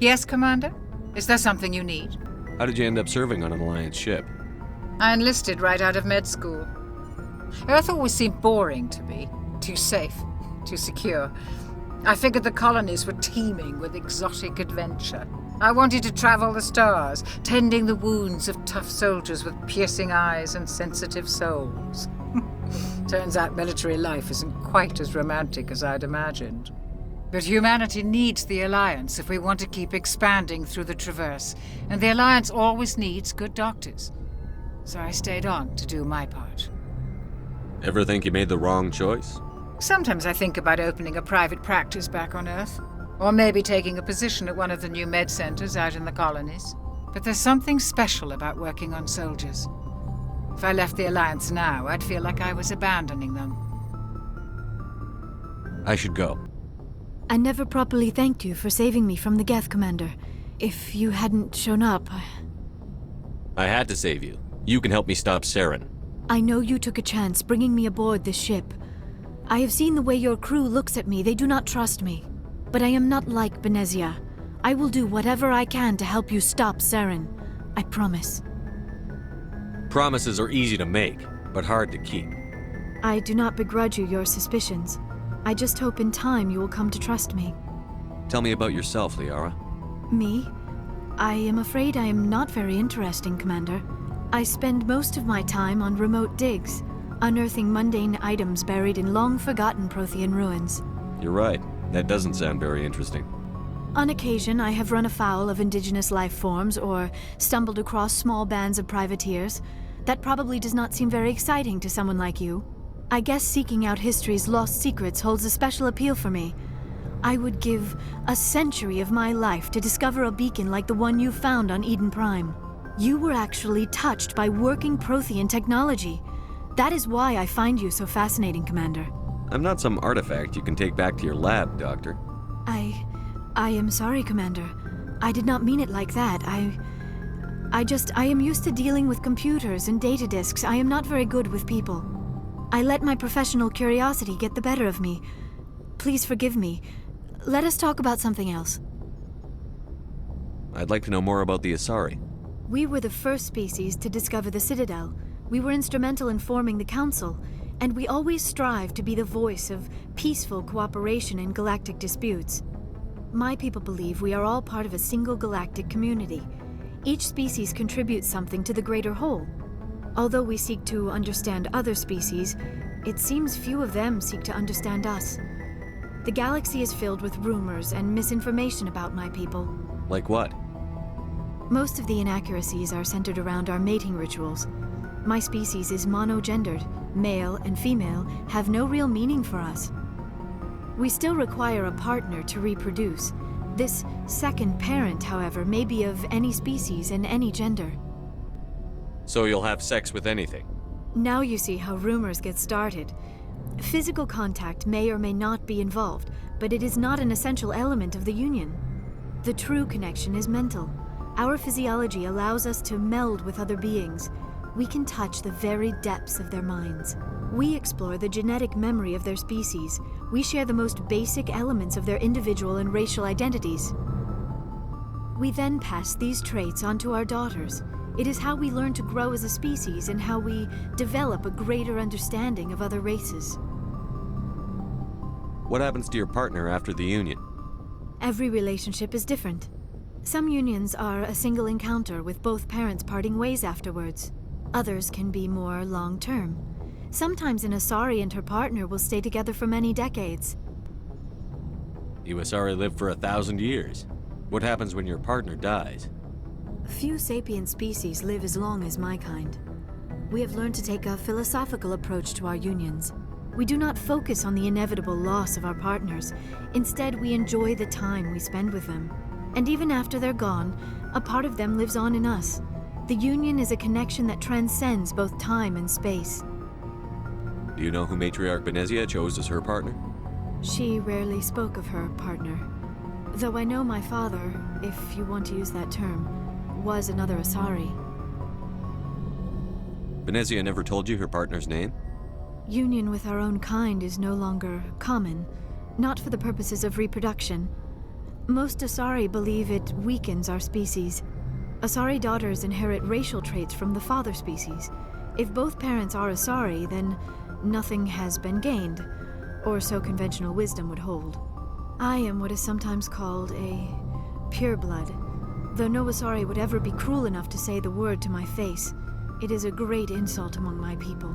Yes, Commander? Is there something you need? How did you end up serving on an Alliance ship? I enlisted right out of med school. Earth always seemed boring to me. Too safe, too secure. I figured the colonies were teeming with exotic adventure. I wanted to travel the stars, tending the wounds of tough soldiers with piercing eyes and sensitive souls. Turns out military life isn't quite as romantic as I'd imagined. But humanity needs the Alliance if we want to keep expanding through the Traverse, and the Alliance always needs good doctors. So I stayed on to do my part. Ever think you made the wrong choice? Sometimes I think about opening a private practice back on Earth, or maybe taking a position at one of the new med centers out in the colonies. But there's something special about working on soldiers. If I left the Alliance now, I'd feel like I was abandoning them. I should go. I never properly thanked you for saving me from the Geth, Commander. If you hadn't shown up, I had to save you. You can help me stop Saren. I know you took a chance bringing me aboard this ship. I have seen the way your crew looks at me. They do not trust me. But I am not like Benezia. I will do whatever I can to help you stop Saren. I promise. Promises are easy to make, but hard to keep. I do not begrudge you your suspicions. I just hope in time you will come to trust me. Tell me about yourself, Liara. Me? I am afraid I am not very interesting, Commander. I spend most of my time on remote digs, unearthing mundane items buried in long-forgotten Prothean ruins. You're right. That doesn't sound very interesting. On occasion, I have run afoul of indigenous life forms or stumbled across small bands of privateers. That probably does not seem very exciting to someone like you. I guess seeking out history's lost secrets holds a special appeal for me. I would give a century of my life to discover a beacon like the one you found on Eden Prime. You were actually touched by working Prothean technology. That is why I find you so fascinating, Commander. I'm not some artifact you can take back to your lab, Doctor. I am sorry, Commander. I did not mean it like that. I am used to dealing with computers and data disks. I am not very good with people. I let my professional curiosity get the better of me. Please forgive me. Let us talk about something else. I'd like to know more about the Asari. We were the first species to discover the Citadel. We were instrumental in forming the Council, and we always strive to be the voice of peaceful cooperation in galactic disputes. My people believe we are all part of a single galactic community. Each species contributes something to the greater whole. Although we seek to understand other species, it seems few of them seek to understand us. The galaxy is filled with rumors and misinformation about my people. Like what? Most of the inaccuracies are centered around our mating rituals. My species is monogendered. Male and female have no real meaning for us. We still require a partner to reproduce. This second parent, however, may be of any species and any gender. So you'll have sex with anything? Now you see how rumors get started. Physical contact may or may not be involved, but it is not an essential element of the union. The true connection is mental. Our physiology allows us to meld with other beings. We can touch the very depths of their minds. We explore the genetic memory of their species. We share the most basic elements of their individual and racial identities. We then pass these traits on to our daughters. It is how we learn to grow as a species and how we develop a greater understanding of other races. What happens to your partner after the union? Every relationship is different. Some unions are a single encounter with both parents parting ways afterwards. Others can be more long-term. Sometimes an Asari and her partner will stay together for many decades. You Asari live for 1,000 years. What happens when your partner dies? Few sapient species live as long as my kind. We have learned to take a philosophical approach to our unions. We do not focus on the inevitable loss of our partners. Instead, we enjoy the time we spend with them. And even after they're gone, a part of them lives on in us. The union is a connection that transcends both time and space. Do you know who Matriarch Benezia chose as her partner? She rarely spoke of her partner. Though I know my father, if you want to use that term, was another Asari. Benezia never told you her partner's name? Union with our own kind is no longer common, not for the purposes of reproduction. Most Asari believe it weakens our species. Asari daughters inherit racial traits from the father species. If both parents are Asari, then nothing has been gained, or so conventional wisdom would hold. I am what is sometimes called a pureblood, though no Asari would ever be cruel enough to say the word to my face. It is a great insult among my people.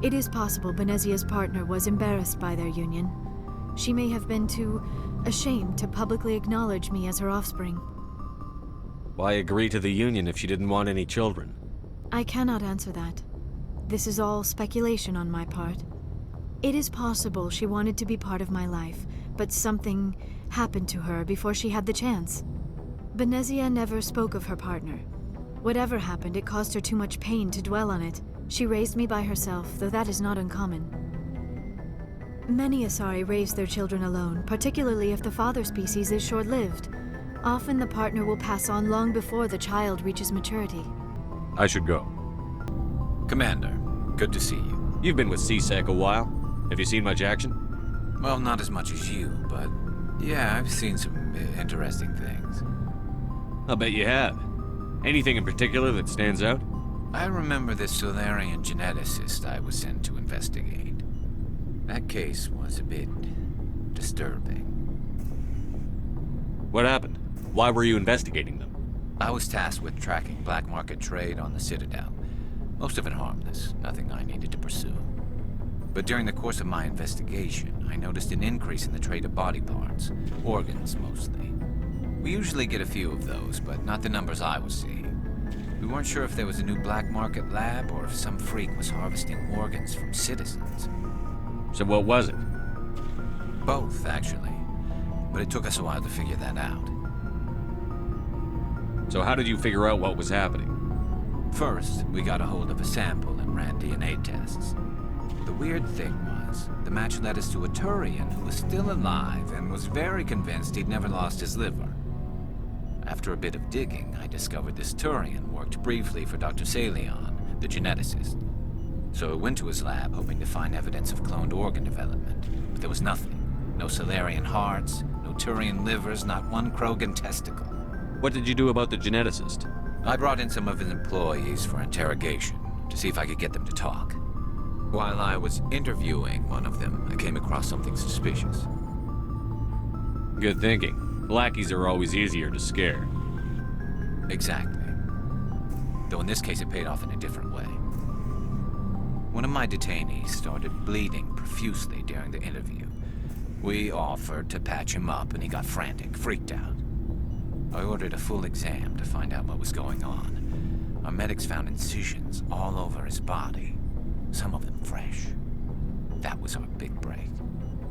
It is possible Benezia's partner was embarrassed by their union. She may have been too ashamed to publicly acknowledge me as her offspring. Why agree to the union if she didn't want any children? I cannot answer that. This is all speculation on my part. It is possible she wanted to be part of my life, but something happened to her before she had the chance. Benezia never spoke of her partner. Whatever happened, it caused her too much pain to dwell on it. She raised me by herself, though that is not uncommon. Many Asari raise their children alone, particularly if the father species is short-lived. Often the partner will pass on long before the child reaches maturity. I should go. Commander, good to see you. You've been with CSEC a while. Have you seen much action? Well, not as much as you, but yeah, I've seen some interesting things. I'll bet you have. Anything in particular that stands out? I remember this Solarian geneticist I was sent to investigate. That case was a bit disturbing. What happened? Why were you investigating them? I was tasked with tracking black market trade on the Citadel. Most of it harmless, nothing I needed to pursue. But during the course of my investigation, I noticed an increase in the trade of body parts, organs mostly. We usually get a few of those, but not the numbers I was seeing. We weren't sure if there was a new black market lab or if some freak was harvesting organs from citizens. So what was it? Both, actually. But it took us a while to figure that out. So how did you figure out what was happening? First, we got a hold of a sample and ran DNA tests. The weird thing was, the match led us to a Turian who was still alive and was very convinced he'd never lost his liver. After a bit of digging, I discovered this Turian worked briefly for Dr. Salion, the geneticist. So I went to his lab hoping to find evidence of cloned organ development, but there was nothing. No Solarian hearts, no Turian livers, not one Krogan testicle. What did you do about the geneticist? I brought in some of his employees for interrogation, to see if I could get them to talk. While I was interviewing one of them, I came across something suspicious. Good thinking. Lackeys are always easier to scare. Exactly. Though in this case it paid off in a different way. One of my detainees started bleeding profusely during the interview. We offered to patch him up and he got frantic, freaked out. I ordered a full exam to find out what was going on. Our medics found incisions all over his body, some of them fresh. That was our big break.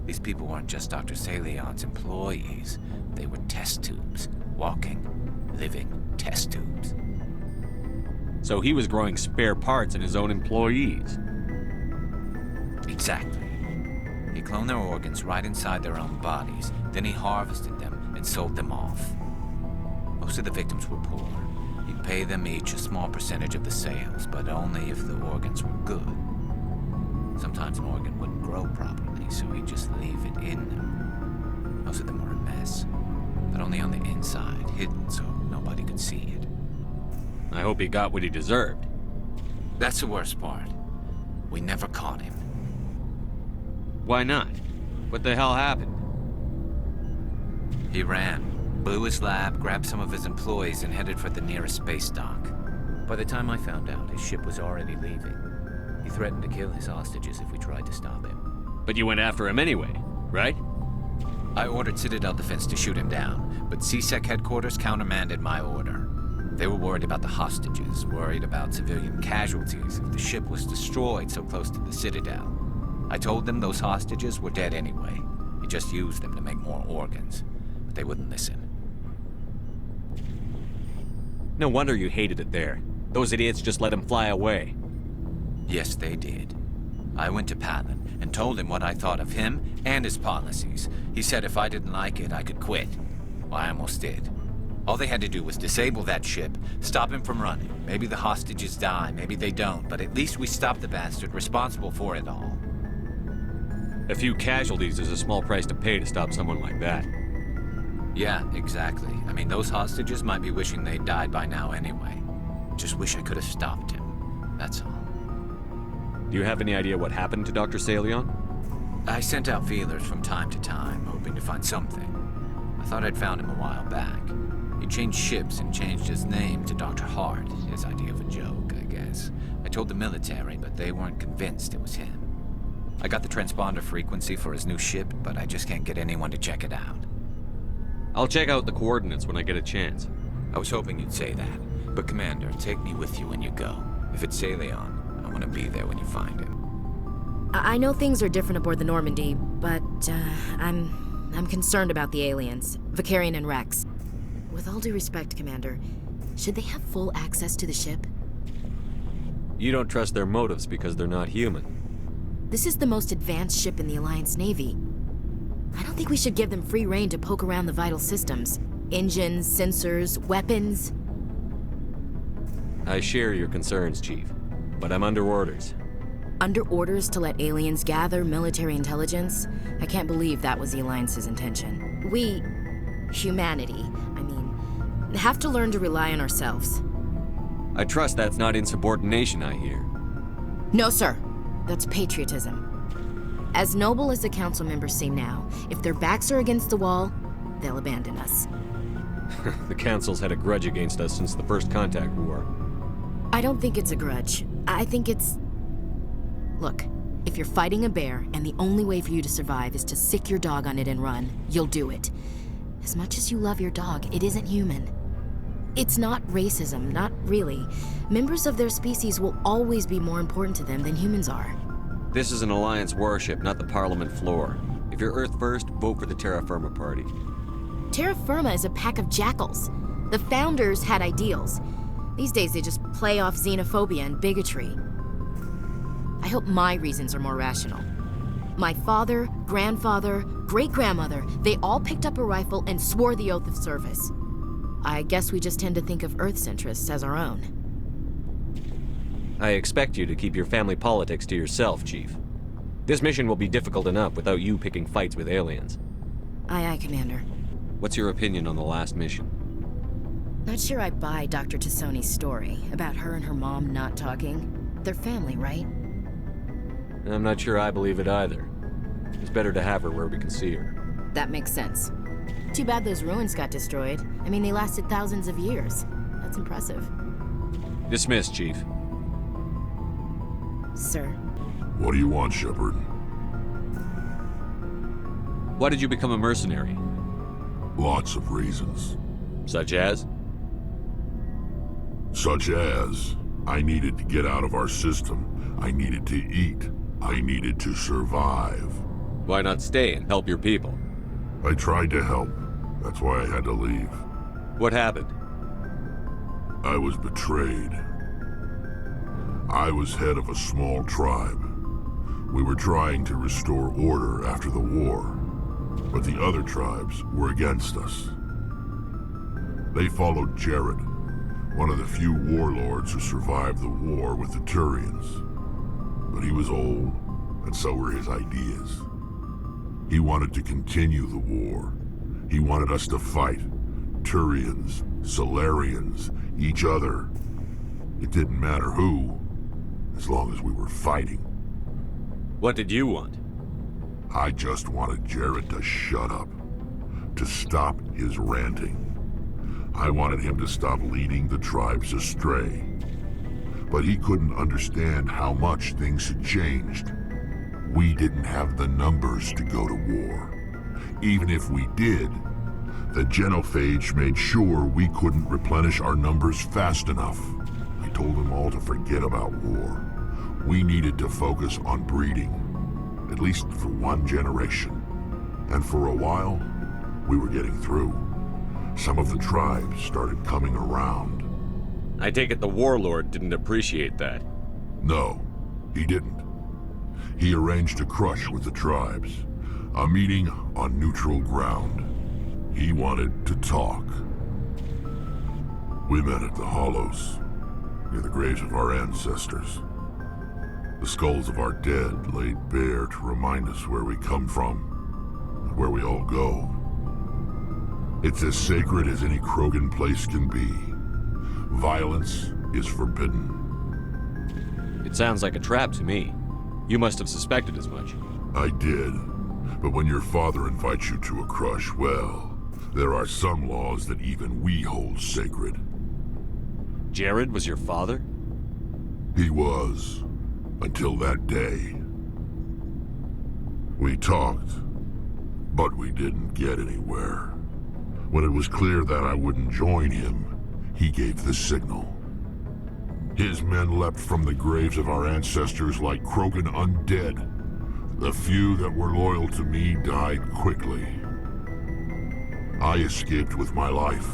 These people weren't just Dr. Salion's employees. They were test tubes. Walking, living test tubes. So he was growing spare parts in his own employees. Exactly. He cloned their organs right inside their own bodies. Then he harvested them and sold them off. Most of the victims were poor. He'd pay them each a small percentage of the sales, but only if the organs were good. Sometimes an organ wouldn't grow properly, so he'd just leave it in them. Most of them were a mess, but only on the inside, hidden so nobody could see it. I hope he got what he deserved. That's the worst part. We never caught him. Why not? What the hell happened? He ran, blew his lab, grabbed some of his employees, and headed for the nearest space dock. By the time I found out, his ship was already leaving. He threatened to kill his hostages if we tried to stop him. But you went after him anyway, right? I ordered Citadel Defense to shoot him down, but CSEC headquarters countermanded my order. They were worried about the hostages, worried about civilian casualties if the ship was destroyed so close to the Citadel. I told them those hostages were dead anyway. He just used them to make more organs. But they wouldn't listen. No wonder you hated it there. Those idiots just let him fly away. Yes, they did. I went to Palin and told him what I thought of him and his policies. He said if I didn't like it, I could quit. Well, I almost did. All they had to do was disable that ship, stop him from running. Maybe the hostages die, maybe they don't, but at least we stopped the bastard responsible for it all. A few casualties is a small price to pay to stop someone like that. Yeah, exactly. I mean, those hostages might be wishing they'd died by now anyway. Just wish I could have stopped him. That's all. Do you have any idea what happened to Dr. Salion? I sent out feelers from time to time, hoping to find something. I thought I'd found him a while back. He changed ships and changed his name to Dr. Hart, his idea of a joke, I guess. I told the military, but they weren't convinced it was him. I got the transponder frequency for his new ship, but I just can't get anyone to check it out. I'll check out the coordinates when I get a chance. I was hoping you'd say that, but Commander, take me with you when you go. If it's Salion, I want to be there when you find him. I know things are different aboard the Normandy, but I'm concerned about the aliens, Vicarian and Rex. With all due respect, Commander, should they have full access to the ship? You don't trust their motives because they're not human. This is the most advanced ship in the Alliance Navy. I don't think we should give them free rein to poke around the vital systems. Engines, sensors, weapons. I share your concerns, Chief, but I'm under orders. Under orders to let aliens gather military intelligence? I can't believe that was the Alliance's intention. We, humanity, have to learn to rely on ourselves. I trust that's not insubordination, I hear. No, sir. That's patriotism. As noble as the council members seem now, if their backs are against the wall, they'll abandon us. The Council's had a grudge against us since the First Contact War. I don't think it's a grudge. I think it's... Look, if you're fighting a bear and the only way for you to survive is to sick your dog on it and run, you'll do it. As much as you love your dog, it isn't human. It's not racism, not really. Members of their species will always be more important to them than humans are. This is an Alliance warship, not the Parliament floor. If you're Earth first, vote for the Terra Firma Party. Terra Firma is a pack of jackals. The founders had ideals. These days they just play off xenophobia and bigotry. I hope my reasons are more rational. My father, grandfather, great-grandmother, they all picked up a rifle and swore the oath of service. I guess we just tend to think of Earth's interests as our own. I expect you to keep your family politics to yourself, Chief. This mission will be difficult enough without you picking fights with aliens. Aye, aye, Commander. What's your opinion on the last mission? Not sure I buy Dr. Tassoni's story about her and her mom not talking. They're family, right? I'm not sure I believe it either. It's better to have her where we can see her. That makes sense. Too bad those ruins got destroyed. I mean, they lasted thousands of years. That's impressive. Dismissed, Chief. Sir. What do you want, Shepard? Why did you become a mercenary? Lots of reasons. Such as? Such as, I needed to get out of our system. I needed to eat. I needed to survive. Why not stay and help your people? I tried to help. That's why I had to leave. What happened? I was betrayed. I was head of a small tribe. We were trying to restore order after the war, but the other tribes were against us. They followed Jared, one of the few warlords who survived the war with the Turians. But he was old, and so were his ideas. He wanted to continue the war. He wanted us to fight. Turians, Solarians, each other. It didn't matter who, as long as we were fighting. What did you want? I just wanted Jared to shut up, to stop his ranting. I wanted him to stop leading the tribes astray. But he couldn't understand how much things had changed. We didn't have the numbers to go to war. Even if we did, the genophage made sure we couldn't replenish our numbers fast enough. I told them all to forget about war. We needed to focus on breeding, at least for one generation. And for a while, we were getting through. Some of the tribes started coming around. I take it the warlord didn't appreciate that. No, he didn't. He arranged a crush with the tribes, a meeting on neutral ground. He wanted to talk. We met at the Hollows, near the graves of our ancestors. The skulls of our dead laid bare to remind us where we come from, and where we all go. It's as sacred as any Krogan place can be. Violence is forbidden. It sounds like a trap to me. You must have suspected as much. I did. But when your father invites you to a crush, well, there are some laws that even we hold sacred. Jared was your father? He was. Until that day. We talked, but we didn't get anywhere. When it was clear that I wouldn't join him, he gave the signal. His men leapt from the graves of our ancestors like Krogan undead. The few that were loyal to me died quickly. I escaped with my life,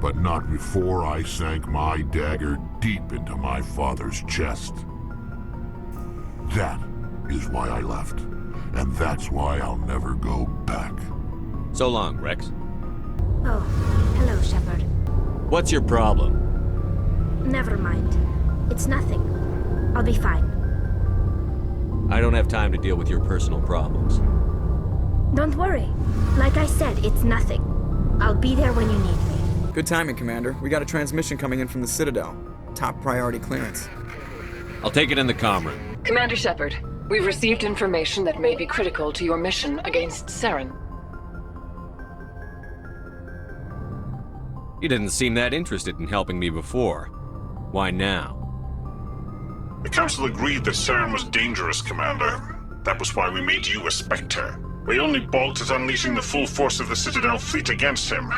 but not before I sank my dagger deep into my father's chest. That is why I left, and that's why I'll never go back. So long, Rex. Oh, hello, Shepard. What's your problem? Never mind. It's nothing. I'll be fine. I don't have time to deal with your personal problems. Don't worry. Like I said, it's nothing. I'll be there when you need me. Good timing, Commander. We got a transmission coming in from the Citadel. Top priority clearance. I'll take it in the comm room. Commander Shepard, we've received information that may be critical to your mission against Saren. You didn't seem that interested in helping me before. Why now? The Council agreed that Saren was dangerous, Commander. That was why we made you a Spectre. We only balked at unleashing the full force of the Citadel fleet against him.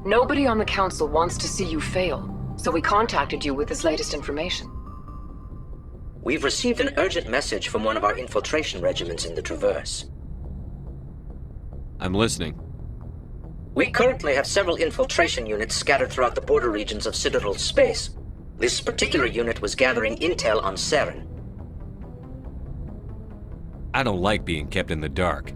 Nobody on the Council wants to see you fail, so we contacted you with this latest information. We've received an urgent message from one of our infiltration regiments in the Traverse. I'm listening. We currently have several infiltration units scattered throughout the border regions of Citadel space. This particular unit was gathering intel on Saren. I don't like being kept in the dark.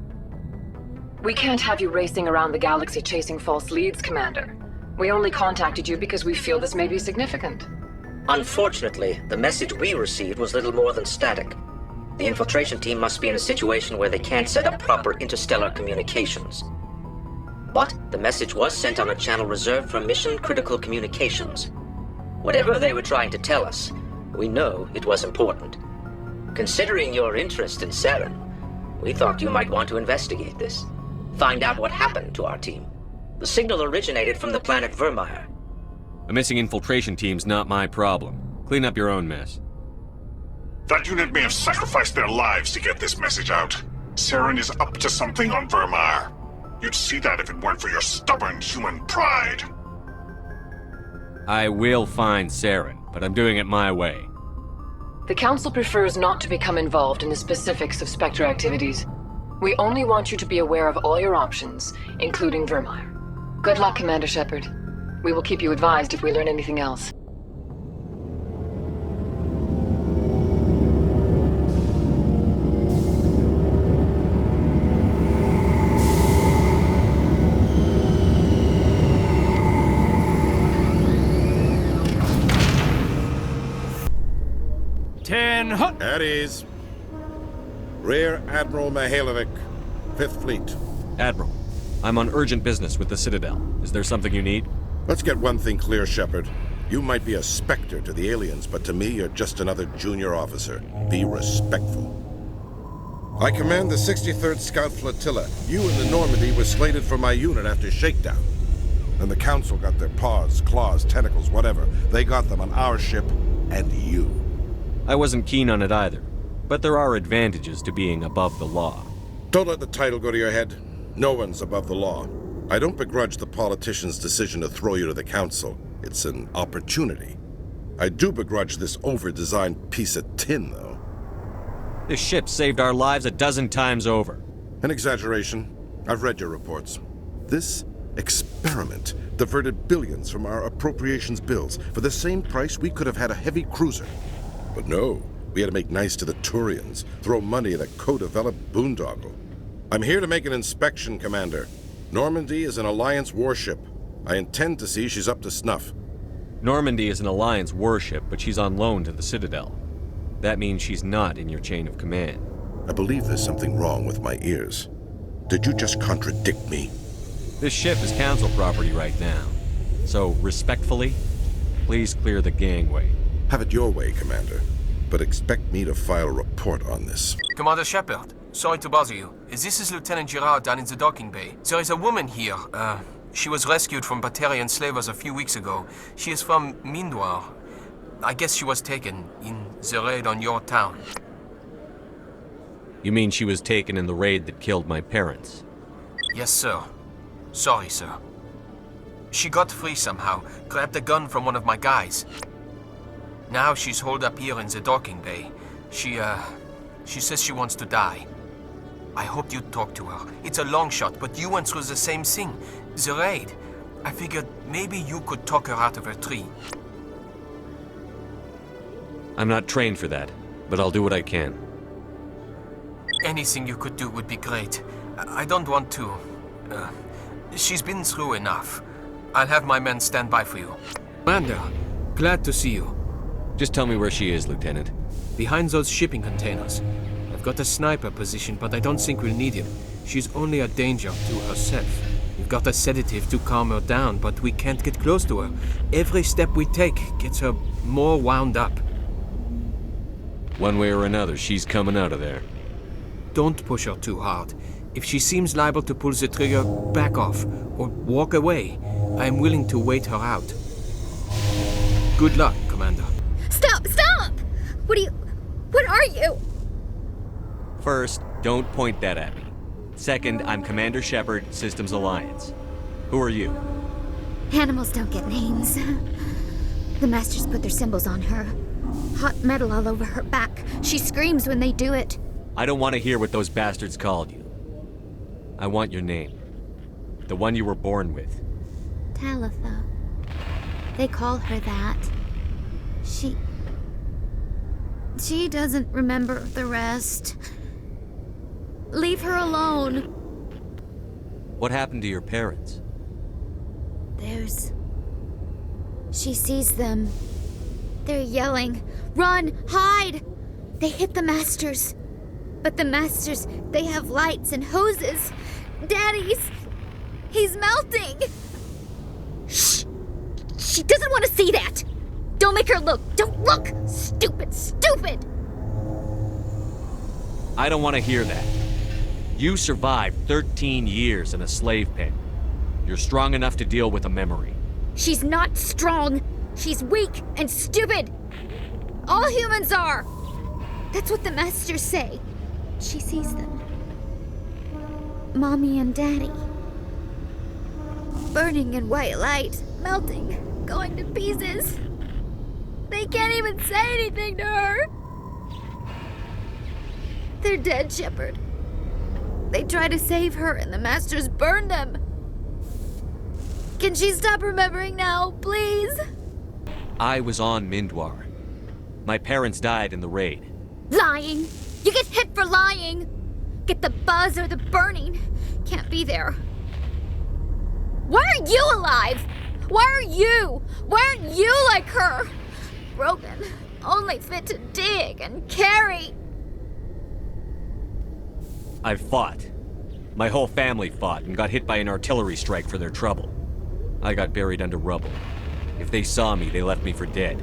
We can't have you racing around the galaxy chasing false leads, Commander. We only contacted you because we feel this may be significant. Unfortunately, the message we received was little more than static. The infiltration team must be in a situation where they can't set up proper interstellar communications. But the message was sent on a channel reserved for mission-critical communications. Whatever they were trying to tell us, we know it was important. Considering your interest in Saren, we thought you might want to investigate this. Find out what happened to our team. The signal originated from the planet Vermeer. A missing infiltration team's not my problem. Clean up your own mess. That unit may have sacrificed their lives to get this message out. Saren is up to something on Vermeer. You'd see that if it weren't for your stubborn human pride. I will find Saren, but I'm doing it my way. The Council prefers not to become involved in the specifics of Spectre activities. We only want you to be aware of all your options, including Vermeer. Good luck, Commander Shepard. We will keep you advised if we learn anything else. At ease. Rear Admiral Mihailovic, 5th Fleet. Admiral, I'm on urgent business with the Citadel. Is there something you need? Let's get one thing clear, Shepard. You might be a Spectre to the aliens, but to me, you're just another junior officer. Be respectful. I command the 63rd Scout Flotilla. You and the Normandy were slated for my unit after shakedown. Then the Council got their paws, claws, tentacles, whatever. They got them on our ship, and you. I wasn't keen on it either, but there are advantages to being above the law. Don't let the title go to your head. No one's above the law. I don't begrudge the politician's decision to throw you to the Council. It's an opportunity. I do begrudge this over-designed piece of tin, though. This ship saved our lives a dozen times over. An exaggeration. I've read your reports. This experiment diverted billions from our appropriations bills. For the same price, we could have had a heavy cruiser. But no, we had to make nice to the Turians, throw money at a co-developed boondoggle. I'm here to make an inspection, Commander. Normandy is an Alliance warship. I intend to see she's up to snuff. Normandy is an Alliance warship, but she's on loan to the Citadel. That means she's not in your chain of command. I believe there's something wrong with my ears. Did you just contradict me? This ship is Council property right now. So, respectfully, please clear the gangway. Have it your way, Commander. But expect me to file a report on this. Commander Shepard, sorry to bother you. This is Lieutenant Girard down in the docking bay. There is a woman here. She was rescued from Batarian slavers a few weeks ago. She is from Mindoir. I guess she was taken in the raid on your town. You mean she was taken in the raid that killed my parents? Yes, sir. Sorry, sir. She got free somehow, grabbed a gun from one of my guys. Now she's holed up here in the docking bay. She says she wants to die. I hoped you'd talk to her. It's a long shot, but you went through the same thing. The raid. I figured maybe you could talk her out of her tree. I'm not trained for that, but I'll do what I can. Anything you could do would be great. I don't want to. She's been through enough. I'll have my men stand by for you. Commander, glad to see you. Just tell me where she is, Lieutenant. Behind those shipping containers. I've got a sniper position, but I don't think we'll need him. She's only a danger to herself. We've got a sedative to calm her down, but we can't get close to her. Every step we take gets her more wound up. One way or another, she's coming out of there. Don't push her too hard. If she seems liable to pull the trigger, back off, or walk away. I am willing to wait her out. Good luck, Commander. Stop! Stop! What are you? First, don't point that at me. Second, I'm Commander Shepard, Systems Alliance. Who are you? Animals don't get names. The Masters put their symbols on her. Hot metal all over her back. She screams when they do it. I don't want to hear what those bastards called you. I want your name. The one you were born with. Talitha. They call her that. She doesn't remember the rest. Leave her alone. What happened to your parents? She sees them. They're yelling, "Run! Hide!" They hit the Masters. But the Masters, they have lights and hoses. He's melting! Shh! She doesn't want to see that! Don't make her look! Don't look! Stupid! Stupid! I don't want to hear that. You survived 13 years in a slave pen. You're strong enough to deal with a memory. She's not strong. She's weak and stupid. All humans are. That's what the Masters say. She sees them. Mommy and Daddy. Burning in white light, melting, going to pieces. They can't even say anything to her. They're dead, Shepard. They try to save her and the Masters burn them. Can she stop remembering now, please? I was on Mindoir. My parents died in the raid. Lying! You get hit for lying! Get the buzz or the burning. Can't be there. Why are you alive? Why are you? Why aren't you like her? Broken, only fit to dig and carry. I fought. My whole family fought and got hit by an artillery strike for their trouble. I got buried under rubble. If they saw me, they left me for dead.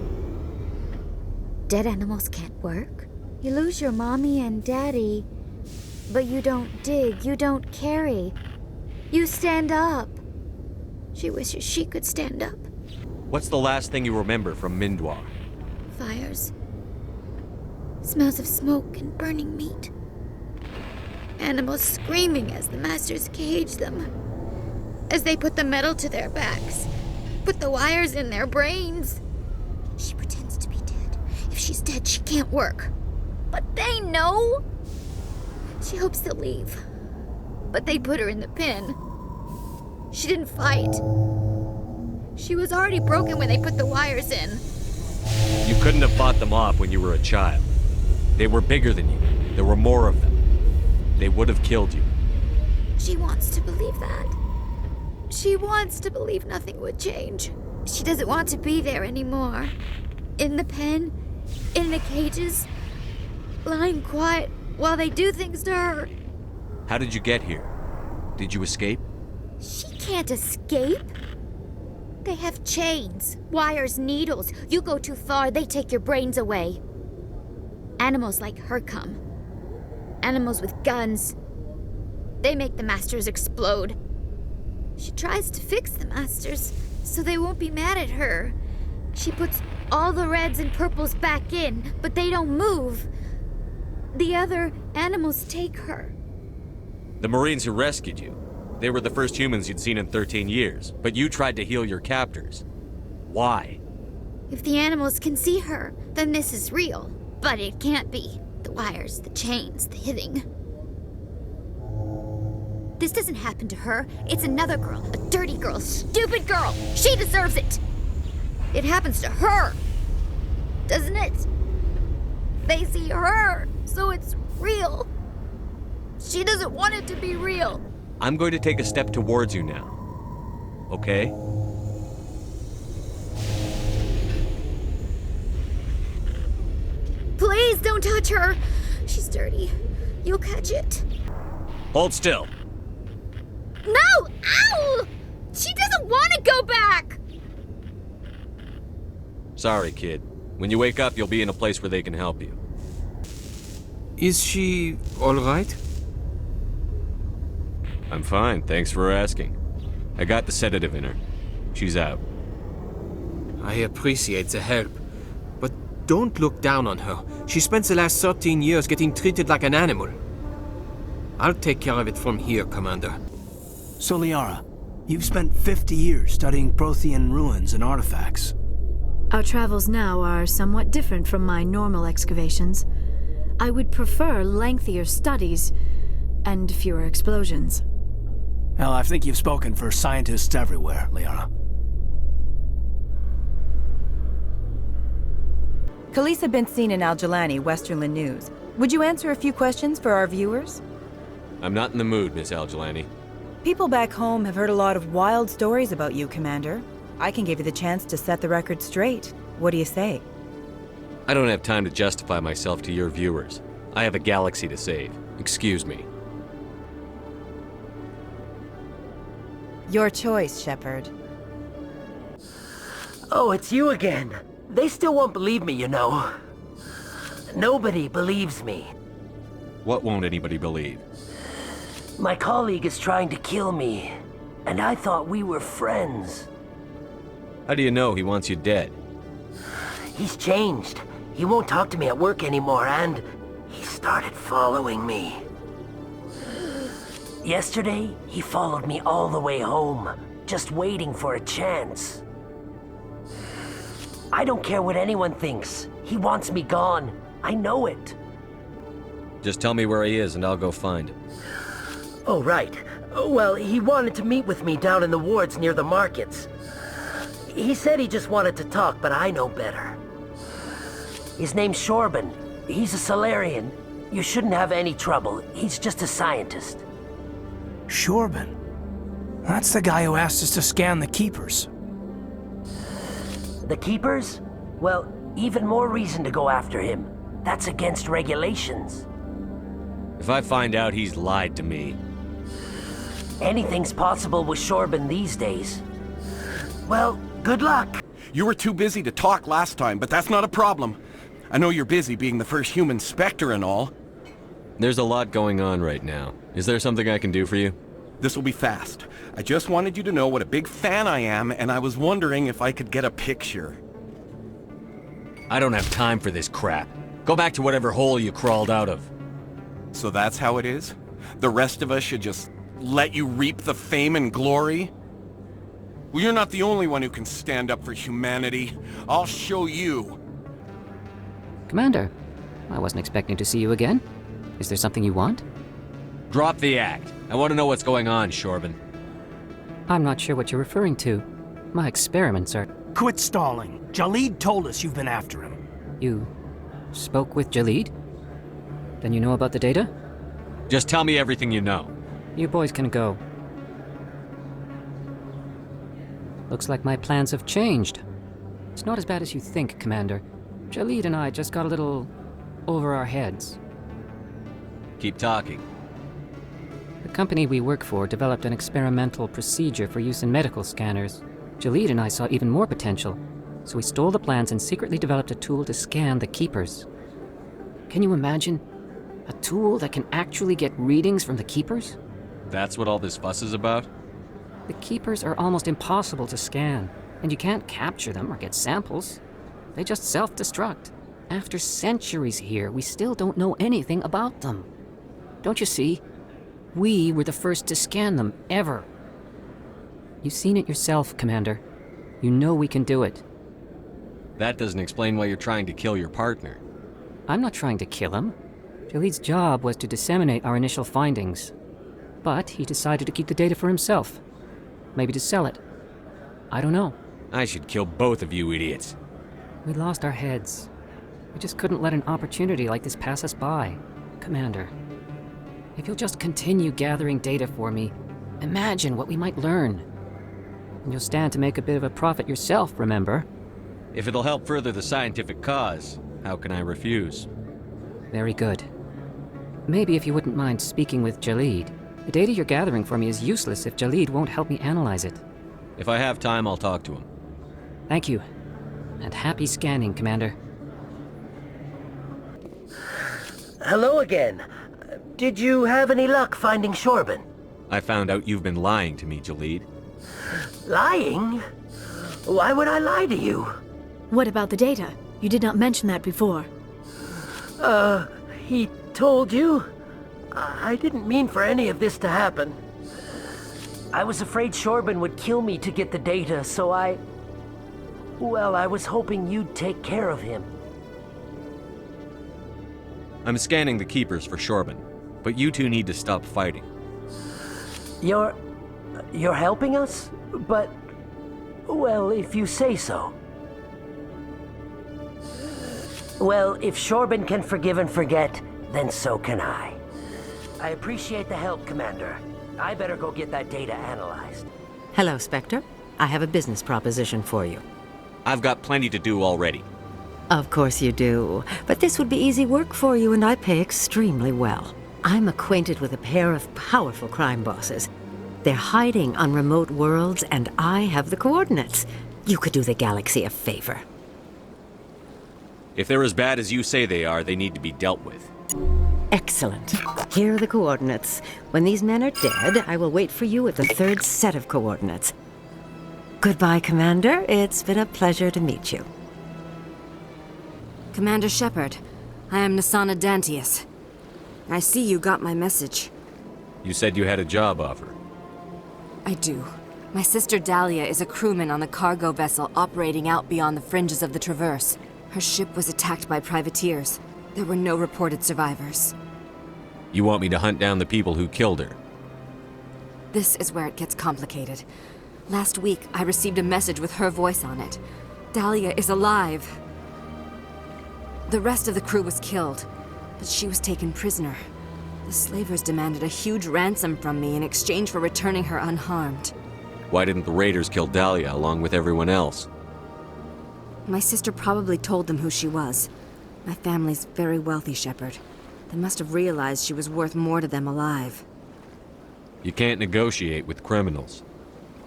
Dead animals can't work. You lose your mommy and daddy, but you don't dig, you don't carry. You stand up. She wishes she could stand up. What's the last thing you remember from Mindoir? Fires. Smells of smoke and burning meat. Animals screaming as the Masters cage them. As they put the metal to their backs. Put the wires in their brains. She pretends to be dead. If she's dead, she can't work. But they know. She hopes to leave. But they put her in the pen. She didn't fight. She was already broken when they put the wires in. You couldn't have fought them off when you were a child. They were bigger than you. There were more of them. They would have killed you. She wants to believe that. She wants to believe nothing would change. She doesn't want to be there anymore. In the pen, in the cages, lying quiet while they do things to her. How did you get here? Did you escape? She can't escape. They have chains, wires, needles. You go too far, they take your brains away. Animals like her come. Animals with guns. They make the Masters explode. She tries to fix the Masters so they won't be mad at her. She puts all the reds and purples back in, but they don't move. The other animals take her. The Marines who rescued you, they were the first humans you'd seen in 13 years, but you tried to heal your captors. Why? If the animals can see her, then this is real. But it can't be. The wires, the chains, the hitting. This doesn't happen to her. It's another girl. A dirty girl. Stupid girl. She deserves it. It happens to her. Doesn't it? They see her, so it's real. She doesn't want it to be real. I'm going to take a step towards you now. Okay? Please don't touch her. She's dirty. You'll catch it. Hold still. No! Ow! She doesn't want to go back! Sorry, kid. When you wake up, you'll be in a place where they can help you. Is she all right? I'm fine, thanks for asking. I got the sedative in her. She's out. I appreciate the help, but don't look down on her. She spent the last 13 years getting treated like an animal. I'll take care of it from here, Commander. So, Liara, you've spent 50 years studying Prothean ruins and artifacts. Our travels now are somewhat different from my normal excavations. I would prefer lengthier studies and fewer explosions. Well, I think you've spoken for scientists everywhere, Liara. Khaleesa been seen in Al-Jalani, Westerland News. Would you answer a few questions for our viewers? I'm not in the mood, Miss Al-Jalani. People back home have heard a lot of wild stories about you, Commander. I can give you the chance to set the record straight. What do you say? I don't have time to justify myself to your viewers. I have a galaxy to save. Excuse me. Your choice, Shepard. Oh, it's you again. They still won't believe me, you know. Nobody believes me. What won't anybody believe? My colleague is trying to kill me, and I thought we were friends. How do you know he wants you dead? He's changed. He won't talk to me at work anymore, and he started following me. Yesterday, he followed me all the way home, just waiting for a chance. I don't care what anyone thinks. He wants me gone. I know it. Just tell me where he is and I'll go find him. Oh, right. Well, he wanted to meet with me down in the wards near the markets. He said he just wanted to talk, but I know better. His name's Shorban. He's a Solarian. You shouldn't have any trouble. He's just a scientist. Shorban? That's the guy who asked us to scan the Keepers. The Keepers? Well, even more reason to go after him. That's against regulations. If I find out he's lied to me... Anything's possible with Shorban these days. Well, good luck. You were too busy to talk last time, but that's not a problem. I know you're busy being the first human Spectre and all. There's a lot going on right now. Is there something I can do for you? This will be fast. I just wanted you to know what a big fan I am, and I was wondering if I could get a picture. I don't have time for this crap. Go back to whatever hole you crawled out of. So that's how it is? The rest of us should just let you reap the fame and glory? Well, you're not the only one who can stand up for humanity. I'll show you. Commander, I wasn't expecting to see you again. Is there something you want? Drop the act. I want to know what's going on, Shorban. I'm not sure what you're referring to. My experiments are... Quit stalling. Jalid told us you've been after him. You spoke with Jalid? Then you know about the data? Just tell me everything you know. You boys can go. Looks like my plans have changed. It's not as bad as you think, Commander. Jalid and I just got a little over our heads. Keep talking. The company we work for developed an experimental procedure for use in medical scanners. Jalid and I saw even more potential, so we stole the plans and secretly developed a tool to scan the Keepers. Can you imagine? A tool that can actually get readings from the Keepers? That's what all this fuss is about? The Keepers are almost impossible to scan, and you can't capture them or get samples. They just self-destruct. After centuries here, we still don't know anything about them. Don't you see? We were the first to scan them, ever. You've seen it yourself, Commander. You know we can do it. That doesn't explain why you're trying to kill your partner. I'm not trying to kill him. Jalid's job was to disseminate our initial findings. But he decided to keep the data for himself. Maybe to sell it. I don't know. I should kill both of you idiots. We lost our heads. We just couldn't let an opportunity like this pass us by. Commander, if you'll just continue gathering data for me, imagine what we might learn. And you'll stand to make a bit of a profit yourself, remember? If it'll help further the scientific cause, how can I refuse? Very good. Maybe if you wouldn't mind speaking with Jalid. The data you're gathering for me is useless if Jalid won't help me analyze it. If I have time, I'll talk to him. Thank you. And happy scanning, Commander. Hello again. Did you have any luck finding Shorben? I found out you've been lying to me, Jalid. Lying? Why would I lie to you? What about the data? You did not mention that before. He told you? I didn't mean for any of this to happen. I was afraid Shorben would kill me to get the data, so I was hoping you'd take care of him. I'm scanning the Keepers for Shorben, but you two need to stop fighting. You're helping us? But, well, if you say so. Well, if Shorben can forgive and forget, then so can I. I appreciate the help, Commander. I better go get that data analyzed. Hello, Spectre. I have a business proposition for you. I've got plenty to do already. Of course you do. But this would be easy work for you, and I pay extremely well. I'm acquainted with a pair of powerful crime bosses. They're hiding on remote worlds, and I have the coordinates. You could do the galaxy a favor. If they're as bad as you say they are, they need to be dealt with. Excellent. Here are the coordinates. When these men are dead, I will wait for you at the third set of coordinates. Goodbye, Commander. It's been a pleasure to meet you. Commander Shepard, I am Nasana Dantius. I see you got my message. You said you had a job offer. I do. My sister Dahlia is a crewman on the cargo vessel operating out beyond the fringes of the Traverse. Her ship was attacked by privateers. There were no reported survivors. You want me to hunt down the people who killed her? This is where it gets complicated. Last week, I received a message with her voice on it. Dahlia is alive. The rest of the crew was killed, but she was taken prisoner. The slavers demanded a huge ransom from me in exchange for returning her unharmed. Why didn't the raiders kill Dahlia along with everyone else? My sister probably told them who she was. My family's very wealthy, Shepard. They must have realized she was worth more to them alive. You can't negotiate with criminals.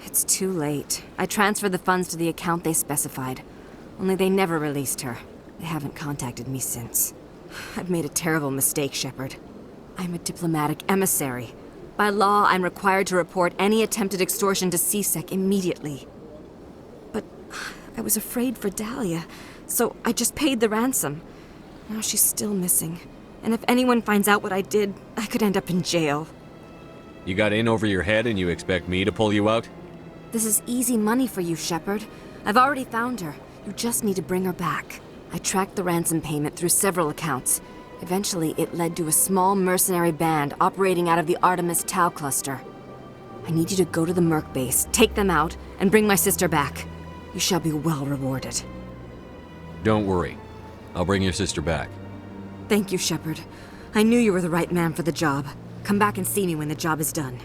It's too late. I transferred the funds to the account they specified. Only they never released her. They haven't contacted me since. I've made a terrible mistake, Shepard. I'm a diplomatic emissary. By law, I'm required to report any attempted extortion to CSEC immediately. But I was afraid for Dahlia, so I just paid the ransom. Now she's still missing. And if anyone finds out what I did, I could end up in jail. You got in over your head and you expect me to pull you out? This is easy money for you, Shepard. I've already found her. You just need to bring her back. I tracked the ransom payment through several accounts. Eventually, it led to a small mercenary band operating out of the Artemis Tau cluster. I need you to go to the Merc base, take them out, and bring my sister back. You shall be well rewarded. Don't worry. I'll bring your sister back. Thank you, Shepard. I knew you were the right man for the job. Come back and see me when the job is done.